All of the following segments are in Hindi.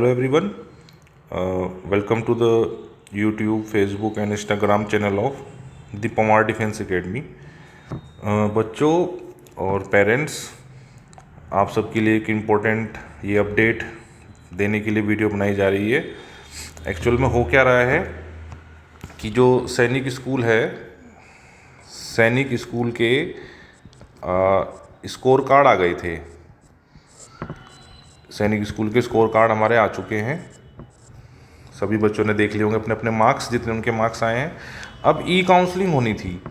Hello everyone, welcome to the YouTube, Facebook and Instagram channel of the Pamar Defense Academy। बच्चों और पेरेंट्स, आप सबके लिए एक इम्पोर्टेंट ये अपडेट देने के लिए वीडियो बनाई जा रही है। एक्चुअल में हो क्या रहा है कि जो सैनिक स्कूल है, सैनिक स्कूल के स्कोर कार्ड आ गए थे। सैनिक स्कूल के स्कोर कार्ड हमारे आ चुके हैं। सभी बच्चों ने देख लिए होंगे अपने अपने मार्क्स, जितने उनके मार्क्स आए हैं। अब ई काउंसलिंग होनी थी,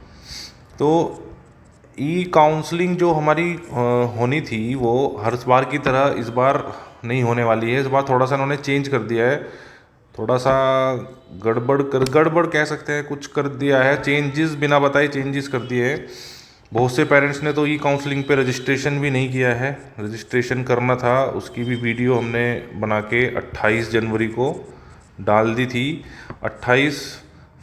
तो ई काउंसलिंग जो हमारी होनी थी वो हर बार की तरह इस बार नहीं होने वाली है। इस बार थोड़ा सा उन्होंने चेंज कर दिया है, थोड़ा सा गड़बड़ कह सकते हैं, कुछ कर दिया है, चेंजेस बिना बताए चेंजेस कर दिए हैं। बहुत से पेरेंट्स ने तो ई काउंसलिंग पे रजिस्ट्रेशन भी नहीं किया है। रजिस्ट्रेशन करना था, उसकी भी वीडियो हमने बना के 28 जनवरी को डाल दी थी। 28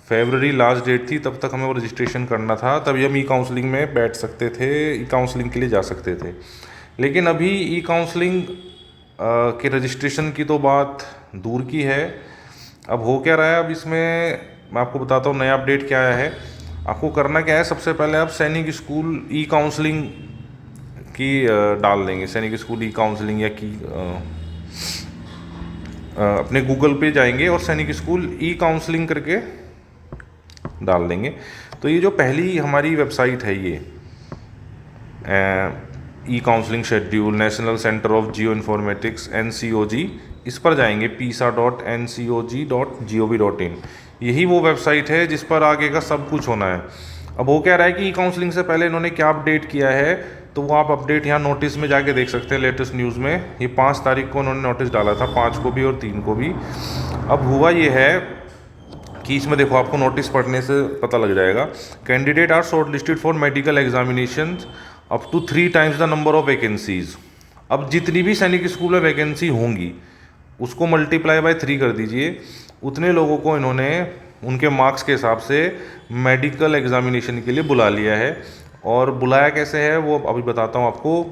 फरवरी लास्ट डेट थी, तब तक हमें वो रजिस्ट्रेशन करना था, तभी हम ई काउंसलिंग में बैठ सकते थे, ई काउंसलिंग के लिए जा सकते थे। लेकिन अभी ई काउंसलिंग के रजिस्ट्रेशन की तो बात दूर की है। अब हो क्या रहा है, अब इसमें मैं आपको बताता हूँ नया अपडेट क्या आया है। आपको करना क्या है, सबसे पहले आप सैनिक स्कूल ई काउंसलिंग की डाल देंगे। सैनिक स्कूल ई काउंसलिंग या की अपने गूगल पे जाएंगे और सैनिक स्कूल ई काउंसलिंग करके डाल देंगे। तो ये जो पहली हमारी वेबसाइट है, ये e counselling schedule national centre of geoinformatics NCOG, इस पर जाएंगे pisa.ncog.gov.in। यही वो वेबसाइट है जिस पर आगे का सब कुछ होना है। अब हो क्या रहा है कि ई काउंसलिंग से पहले इन्होंने क्या अपडेट किया है, तो वो आप अपडेट यहाँ नोटिस में जाके देख सकते हैं। लेटेस्ट न्यूज़ में ये 5 तारीख को उन्होंने नोटिस डाला था, 5 को भी और 3 को भी। अब हुआ ये है कि इसमें देखो, आपको नोटिस पढ़ने से पता लग जाएगा। Candidate are short listed for medical examination up to 3 times the number of vacancies. अब जितनी भी सैनिक स्कूल में वैकेंसी होंगी उसको मल्टीप्लाई बाय 3 कर दीजिए। उतने लोगों को इन्होंने उनके मार्क्स के हिसाब से मेडिकल एग्जामिनेशन के लिए बुला लिया है। और बुलाया कैसे है वो अभी बताता हूँ आपको।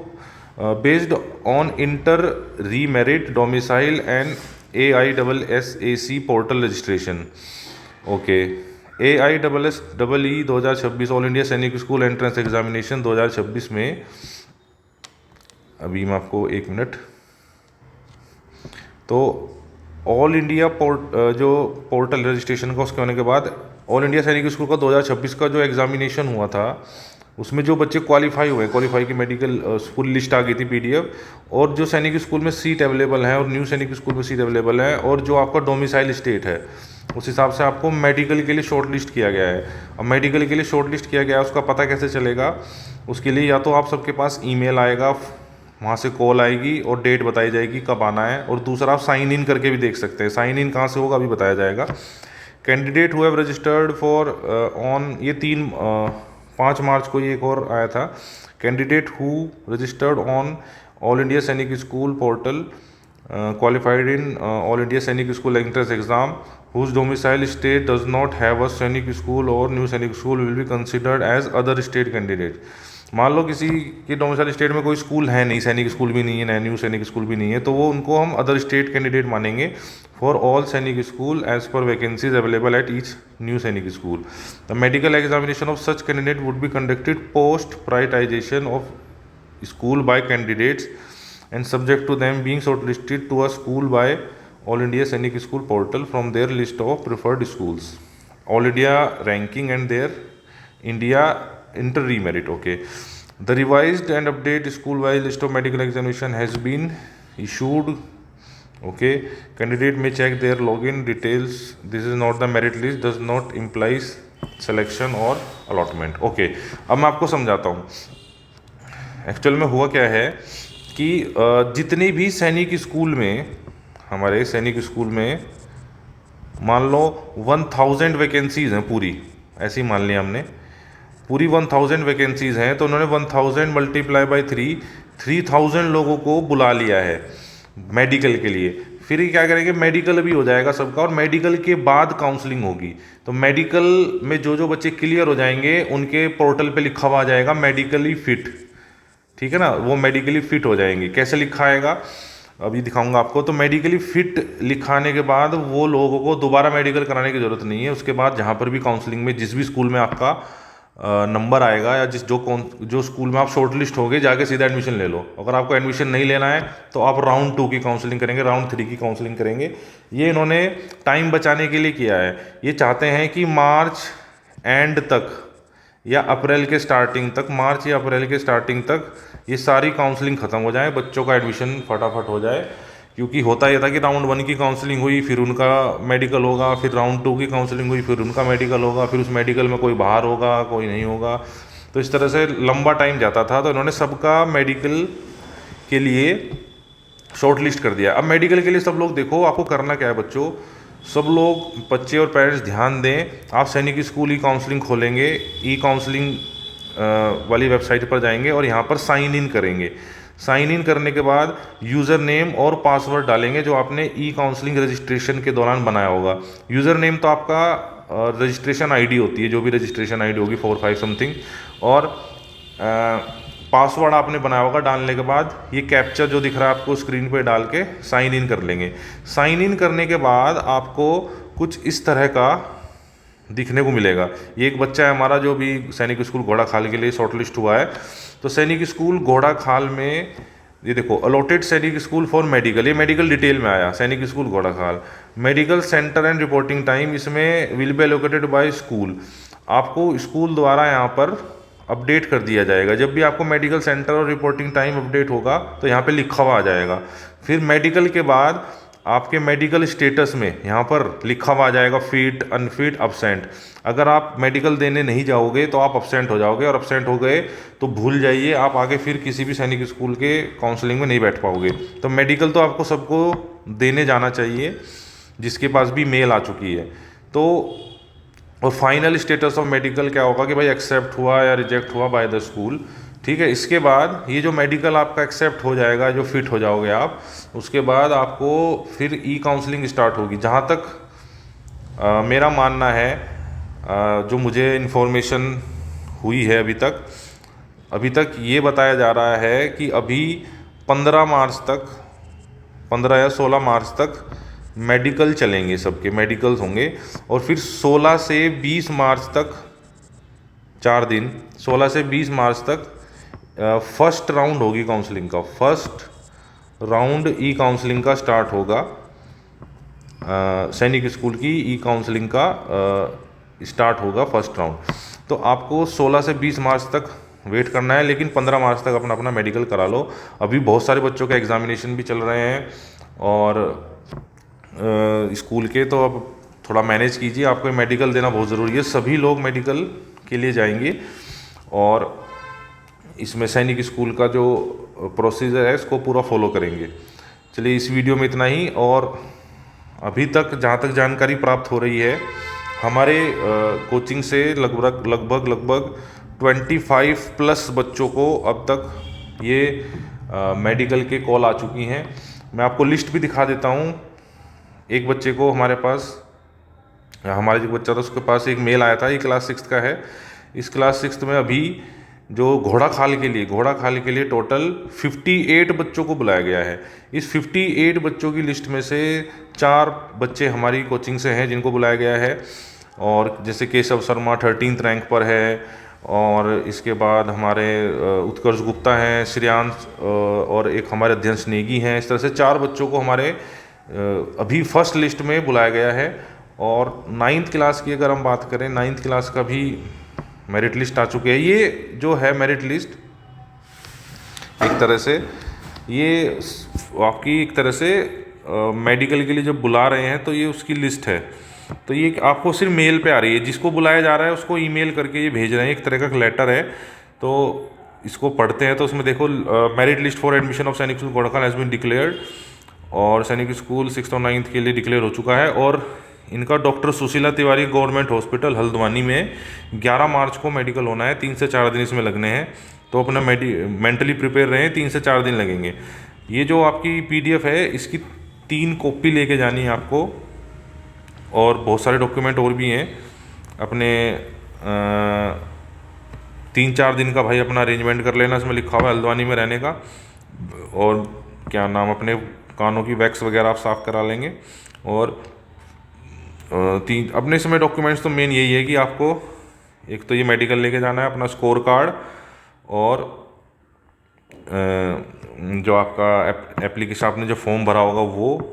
बेस्ड ऑन इंटर री merit domicile and AISSAC portal registration. Okay, AISSEE 2026 all India Sainik school entrance examination 2026 में, अभी मैं आपको 1 मिनट, तो ऑल इंडिया जो पोर्टल रजिस्ट्रेशन का उसके होने के बाद ऑल इंडिया सैनिक स्कूल का 2026 का जो एग्जामिनेशन हुआ था, उसमें जो बच्चे क्वालिफाई की मेडिकल फुल लिस्ट आ गई थी PDF। और जो सैनिक स्कूल में सीट अवेलेबल है और न्यू सैनिक स्कूल में सीट अवेलेबल है और जो आपका डोमिसाइल स्टेट है, उस हिसाब से आपको मेडिकल के लिए शॉर्ट लिस्ट किया गया है। अब मेडिकल के लिए शॉर्ट लिस्ट किया गया है, उसका पता कैसे चलेगा? उसके लिए या तो आप सबके पास ईमेल आएगा, वहाँ से कॉल आएगी और डेट बताई जाएगी कब आना है, और दूसरा आप साइन इन करके भी देख सकते हैं। साइन इन कहाँ से होगा अभी बताया जाएगा। Candidate who have registered for on, ये 5 मार्च को ये एक और आया था। Candidate who registered on all India Sainik school portal qualified in all India Sainik school entrance exam whose domicile state does not have a Sainik school और new Sainik school will be considered as other state candidate। मान लो किसी के डोमिसाइल स्टेट में कोई स्कूल है नहीं, सैनिक स्कूल भी नहीं है, न्यू सैनिक स्कूल भी नहीं है, तो वो उनको हम अदर स्टेट कैंडिडेट मानेंगे for all Sainik school as per vacancies available at each new Sainik school. The medical examination of such candidate would be conducted post prioritization of school by candidates and subject to them being shortlisted to a school by All India Sainik School portal from their list of preferred schools, All India ranking and their India inter remerit। Okay, the revised and updated school wise list of medical examination has been issued। Okay, candidate may check their login details। This is not the merit list, does not implies selection or allotment। Okay, अब मैं आपको समझाता हूँ एक्चुअल में हुआ क्या है कि जितने भी सैनिक स्कूल में, हमारे सैनिक स्कूल में मान लो 1000 वैकेंसीज़ हैं पूरी, ऐसी मान लिया हमने, पूरी 1000 वैकेंसीज़ हैं, तो उन्होंने 1000 मल्टीप्लाई बाय 3000 लोगों को बुला लिया है मेडिकल के लिए। फिर ये क्या करेंगे, मेडिकल भी हो जाएगा सबका, और मेडिकल के बाद काउंसलिंग होगी। तो मेडिकल में जो बच्चे क्लियर हो जाएंगे उनके पोर्टल पे लिखा हुआ आ जाएगा मेडिकली फिट, ठीक है ना, वो मेडिकली फिट हो जाएंगे। कैसे लिखा आएगा, अभी दिखाऊंगा आपको। तो मेडिकली फिट लिखाने के बाद वो लोगों को दोबारा मेडिकल कराने की ज़रूरत नहीं है। उसके बाद जहाँ पर भी काउंसलिंग में जिस भी स्कूल में आपका नंबर आएगा या जो स्कूल में आप शॉर्ट लिस्ट होगे, जाके सीधा एडमिशन ले लो। अगर आपको एडमिशन नहीं लेना है तो आप राउंड 2 की काउंसलिंग करेंगे, राउंड 3 की काउंसलिंग करेंगे। ये इन्होंने टाइम बचाने के लिए किया है। ये चाहते हैं कि मार्च एंड तक या अप्रैल के स्टार्टिंग तक, मार्च या अप्रैल के स्टार्टिंग तक ये सारी काउंसलिंग ख़त्म हो जाए, बच्चों का एडमिशन फटाफट हो जाए। क्योंकि होता यह था कि राउंड 1 की काउंसलिंग हुई, फिर उनका मेडिकल होगा, फिर राउंड 2 की काउंसलिंग हुई, फिर उनका मेडिकल होगा, फिर उस मेडिकल में कोई बाहर होगा, कोई नहीं होगा। तो इस तरह से लंबा टाइम जाता था। तो इन्होंने सबका मेडिकल के लिए शॉर्ट लिस्ट कर दिया। अब मेडिकल के लिए सब लोग देखो, आपको करना क्या है बच्चों, सब लोग बच्चे और पेरेंट्स ध्यान दें। आप सैनिक स्कूल ई काउंसलिंग खोलेंगे, ई काउंसलिंग वाली वेबसाइट पर जाएंगे और यहाँ पर साइन इन करेंगे। साइन इन करने के बाद यूज़र नेम और पासवर्ड डालेंगे जो आपने ई काउंसलिंग रजिस्ट्रेशन के दौरान बनाया होगा। यूज़र नेम तो आपका रजिस्ट्रेशन आईडी होती है, जो भी रजिस्ट्रेशन आईडी होगी 45 समथिंग, और पासवर्ड आपने बनाया होगा। डालने के बाद ये कैप्चा जो दिख रहा है आपको स्क्रीन पे डाल के साइन इन कर लेंगे। साइन इन करने के बाद आपको कुछ इस तरह का दिखने को मिलेगा। ये एक बच्चा है हमारा जो भी सैनिक स्कूल घोड़ाखाल के लिए शॉर्टलिस्ट हुआ है। तो सैनिक स्कूल घोड़ाखाल में ये देखो, allotted Sainik school for medical, ये मेडिकल डिटेल में आया, Sainik school Ghorakhal medical centre and reporting time, इसमें will be allocated by school. आपको स्कूल द्वारा यहाँ पर अपडेट कर दिया जाएगा। जब भी आपको मेडिकल सेंटर और रिपोर्टिंग टाइम अपडेट होगा तो यहाँ पे लिखा हुआ आ जाएगा। फिर मेडिकल के बाद आपके मेडिकल स्टेटस में यहाँ पर लिखा हुआ आ जाएगा फिट, अनफिट, अब्सेंट। अगर आप मेडिकल देने नहीं जाओगे तो आप अब्सेंट हो जाओगे, और अब्सेंट हो गए तो भूल जाइए, आप आगे फिर किसी भी सैनिक स्कूल के काउंसलिंग में नहीं बैठ पाओगे। तो मेडिकल तो आपको सबको देने जाना चाहिए जिसके पास भी मेल आ चुकी है। तो और फाइनल स्टेटस ऑफ मेडिकल क्या होगा कि भाई एक्सेप्ट हुआ या रिजेक्ट हुआ बाय द स्कूल, ठीक है। इसके बाद ये जो मेडिकल आपका एक्सेप्ट हो जाएगा, जो फिट हो जाओगे आप, उसके बाद आपको फिर ई काउंसलिंग स्टार्ट होगी। जहाँ तक मेरा मानना है, जो मुझे इन्फॉर्मेशन हुई है अभी तक ये बताया जा रहा है कि अभी 15 मार्च तक, 15 या 16 मार्च तक मेडिकल चलेंगे, सबके मेडिकल्स होंगे। और फिर 16 से 20 मार्च तक 4 दिन, 16 से 20 मार्च तक फर्स्ट राउंड होगी काउंसलिंग का, फर्स्ट राउंड ई काउंसलिंग का स्टार्ट होगा। सैनिक स्कूल की ई काउंसलिंग का स्टार्ट होगा फर्स्ट राउंड। तो आपको 16 से 20 मार्च तक वेट करना है, लेकिन 15 मार्च तक अपना मेडिकल करा लो। अभी बहुत सारे बच्चों के एग्जामिनेशन भी चल रहे हैं और स्कूल के, तो अब थोड़ा मैनेज कीजिए। आपको मेडिकल देना बहुत ज़रूरी है, सभी लोग मेडिकल के लिए जाएंगे और इसमें सैनिक स्कूल का जो प्रोसीजर है इसको पूरा फॉलो करेंगे। चलिए इस वीडियो में इतना ही। और अभी तक जहाँ तक जानकारी प्राप्त हो रही है, हमारे कोचिंग से लगभग 25 प्लस बच्चों को अब तक ये मेडिकल के कॉल आ चुकी हैं। मैं आपको लिस्ट भी दिखा देता हूँ। एक बच्चे को हमारे जो बच्चा था उसके पास एक मेल आया था, ये क्लास 6 का है। इस क्लास 6 में अभी जो घोड़ाखाल के लिए टोटल 58 बच्चों को बुलाया गया है। इस 58 बच्चों की लिस्ट में से 4 बच्चे हमारी कोचिंग से हैं जिनको बुलाया गया है। और जैसे केशव शर्मा 13th रैंक पर है, और इसके बाद हमारे उत्कर्ष गुप्ता हैं, श्रेयांश और एक हमारे अध्यक्ष नेगी हैं। इस तरह से 4 बच्चों को हमारे अभी फर्स्ट लिस्ट में बुलाया गया है। और 9th क्लास की अगर हम बात करें, 9th क्लास का भी मेरिट लिस्ट आ चुकी है। ये जो है मेरिट लिस्ट एक तरह से, ये आपकी एक तरह से मेडिकल के लिए जब बुला रहे हैं तो ये उसकी लिस्ट है। तो ये आपको सिर्फ मेल पे आ रही है, जिसको बुलाया जा रहा है उसको ईमेल करके ये भेज रहे हैं, एक तरह का लेटर है। तो इसको पढ़ते हैं तो उसमें देखो, merit list for admission of Sainik school Ghorakhal has been declared, और सैनिक स्कूल 6th और 9th के लिए डिक्लेयर हो चुका है। और इनका doctor Sushila Tiwari government hospital Haldwani में 11 मार्च को मेडिकल होना है। 3 से 4 दिन इसमें लगने हैं, तो अपना मेंटली प्रिपेयर रहें, 3 से 4 दिन लगेंगे। ये जो आपकी PDF है इसकी 3 कॉपी लेके जानी है आपको, और बहुत सारे डॉक्यूमेंट और भी हैं। अपने 3-4 दिन का भाई अपना अरेंजमेंट कर लेना, इसमें लिखा हुआ है हल्द्वानी में रहने का, और क्या नाम, अपने कानों की वैक्स वगैरह आप साफ़ करा लेंगे। और अपने समय डॉक्यूमेंट्स तो मेन यही है कि आपको एक तो ये मेडिकल लेके जाना है, अपना स्कोर कार्ड, और जो आपका एप्लीकेशन आपने जो फॉर्म भरा होगा वो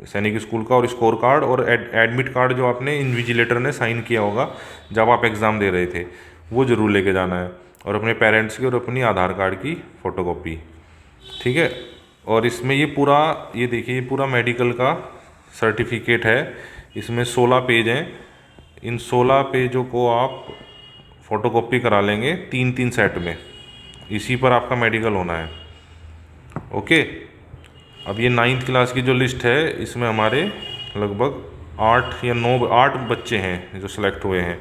सैनिक स्कूल का, और स्कोर कार्ड, और एडमिट कार्ड जो आपने इन्विजिलेटर ने साइन किया होगा जब आप एग्ज़ाम दे रहे थे, वो ज़रूर लेके जाना है। और अपने पेरेंट्स की और अपनी आधार कार्ड की फ़ोटोकॉपी, ठीक है। और इसमें ये देखिए, ये पूरा मेडिकल का सर्टिफिकेट है। इसमें 16 पेज हैं। इन 16 पेजों को आप फ़ोटोकॉपी करा लेंगे 3-3 सेट में। इसी पर आपका मेडिकल होना है। ओके। अब ये 9th क्लास की जो लिस्ट है, इसमें हमारे लगभग 8 बच्चे हैं जो सिलेक्ट हुए हैं।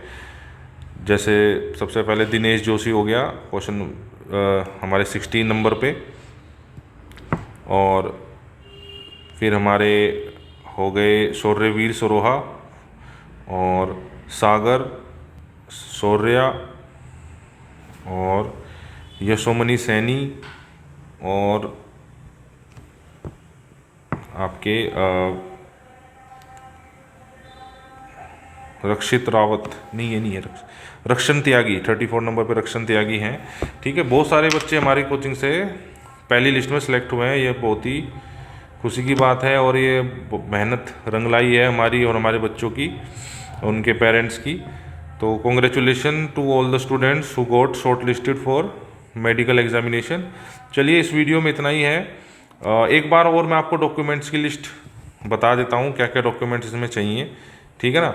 जैसे सबसे पहले दिनेश जोशी हो गया क्वेश्चन हमारे 16 नंबर पे, और फिर हमारे हो गए शौर्यवीर सरोहा और सागर शौर्या और यशोमणि सैनी और आपके रक्षित रावत, नहीं ये नहीं है, रक्षण त्यागी 34 नंबर पे रक्षण त्यागी हैं। ठीक है, बहुत सारे बच्चे हमारी कोचिंग से पहली लिस्ट में सिलेक्ट हुए हैं। ये बहुत ही खुशी की बात है, और ये मेहनत रंग लाई है हमारी और हमारे बच्चों की, उनके पेरेंट्स की। तो congratulation to all the students who got short listed for medical examination. चलिए, इस वीडियो में इतना ही है। एक बार और मैं आपको डॉक्यूमेंट्स की लिस्ट बता देता हूँ, क्या क्या डॉक्यूमेंट्स इसमें चाहिए, ठीक है ना।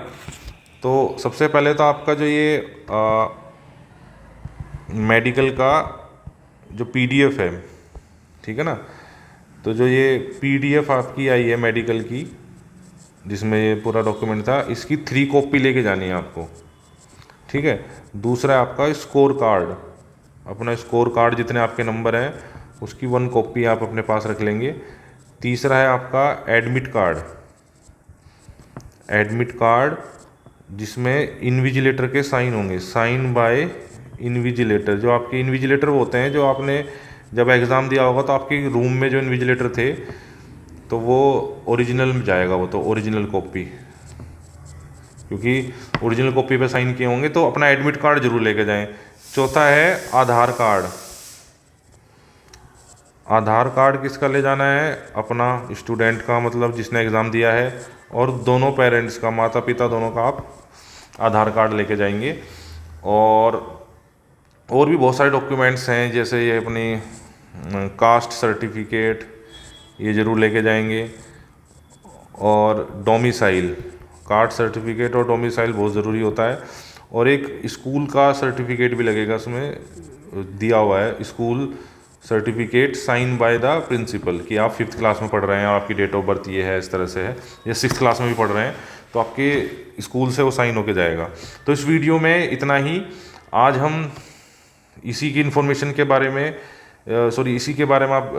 तो सबसे पहले तो आपका जो ये मेडिकल का जो PDF है, ठीक है ना, तो जो ये PDF आपकी आई है मेडिकल की, जिसमें ये पूरा डॉक्यूमेंट था, इसकी 3 कॉपी लेके जानी है आपको, ठीक है। दूसरा है आपका स्कोर कार्ड, अपना स्कोर कार्ड जितने आपके नंबर हैं उसकी 1 कॉपी आप अपने पास रख लेंगे। तीसरा है आपका एडमिट कार्ड जिसमें इन्विजिलेटर के साइन होंगे, साइन बाय इन्विजिलेटर। जो आपके इन्विजिलेटर होते हैं, जो आपने जब एग्ज़ाम दिया होगा तो आपके रूम में जो इन्विजिलेटर थे, तो वो ओरिजिनल में जाएगा, वो तो ओरिजिनल कॉपी, क्योंकि ओरिजिनल कॉपी पे साइन किए होंगे। तो अपना एडमिट कार्ड जरूर लेके जाएं। चौथा है आधार कार्ड। आधार कार्ड किसका ले जाना है? अपना स्टूडेंट का, मतलब जिसने एग्ज़ाम दिया है, और दोनों पेरेंट्स का, माता पिता दोनों का आप आधार कार्ड लेके जाएंगे। और भी बहुत सारे डॉक्यूमेंट्स हैं, जैसे ये अपनी कास्ट सर्टिफिकेट, ये ज़रूर लेके जाएंगे। और डोमिसाइल, कास्ट सर्टिफिकेट और डोमिसाइल बहुत ज़रूरी होता है। और एक स्कूल का सर्टिफिकेट भी लगेगा, उसमें दिया हुआ है school certificate sign by the principal, कि आप 5th क्लास में पढ़ रहे हैं और आपकी डेट ऑफ बर्थ ये है, इस तरह से है, या 6th क्लास में भी पढ़ रहे हैं तो आपके स्कूल से वो साइन होके जाएगा। तो इस वीडियो में इतना ही। आज हम इसी की इन्फॉर्मेशन के बारे में इसी के बारे में आप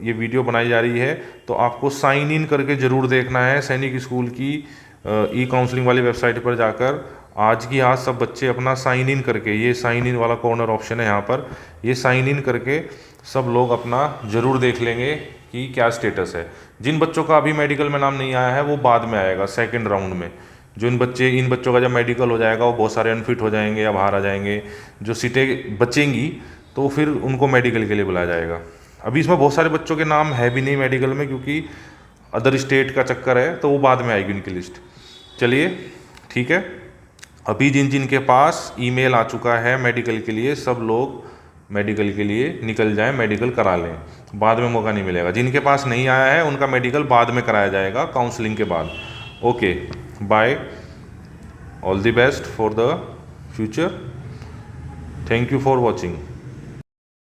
ये वीडियो बनाई जा रही है। तो आपको साइन इन करके ज़रूर देखना है सैनिक स्कूल की ई-काउंसलिंग वाली वेबसाइट पर जाकर। आज की आज सब बच्चे अपना साइन इन करके, ये साइन इन वाला कॉर्नर ऑप्शन है यहाँ पर, ये साइन इन करके सब लोग अपना ज़रूर देख लेंगे कि क्या स्टेटस है। जिन बच्चों का अभी मेडिकल में नाम नहीं आया है वो बाद में आएगा, सेकेंड राउंड में। जो इन बच्चों का जब मेडिकल हो जाएगा वो बहुत सारे अनफिट हो जाएंगे या बाहर आ जाएंगे, जो सीटें बचेंगी तो फिर उनको मेडिकल के लिए बुलाया जाएगा। अभी इसमें बहुत सारे बच्चों के नाम है भी नहीं मेडिकल में, क्योंकि अदर स्टेट का चक्कर है, तो वो बाद में आएगी उनकी लिस्ट। चलिए ठीक है, अभी जिन जिन के पास ईमेल आ चुका है मेडिकल के लिए, सब लोग मेडिकल के लिए निकल जाएं, मेडिकल करा लें, बाद में मौका नहीं मिलेगा। जिनके पास नहीं आया है उनका मेडिकल बाद में कराया जाएगा काउंसलिंग के बाद। Okay, bye, all the best for the future, thank you for watching.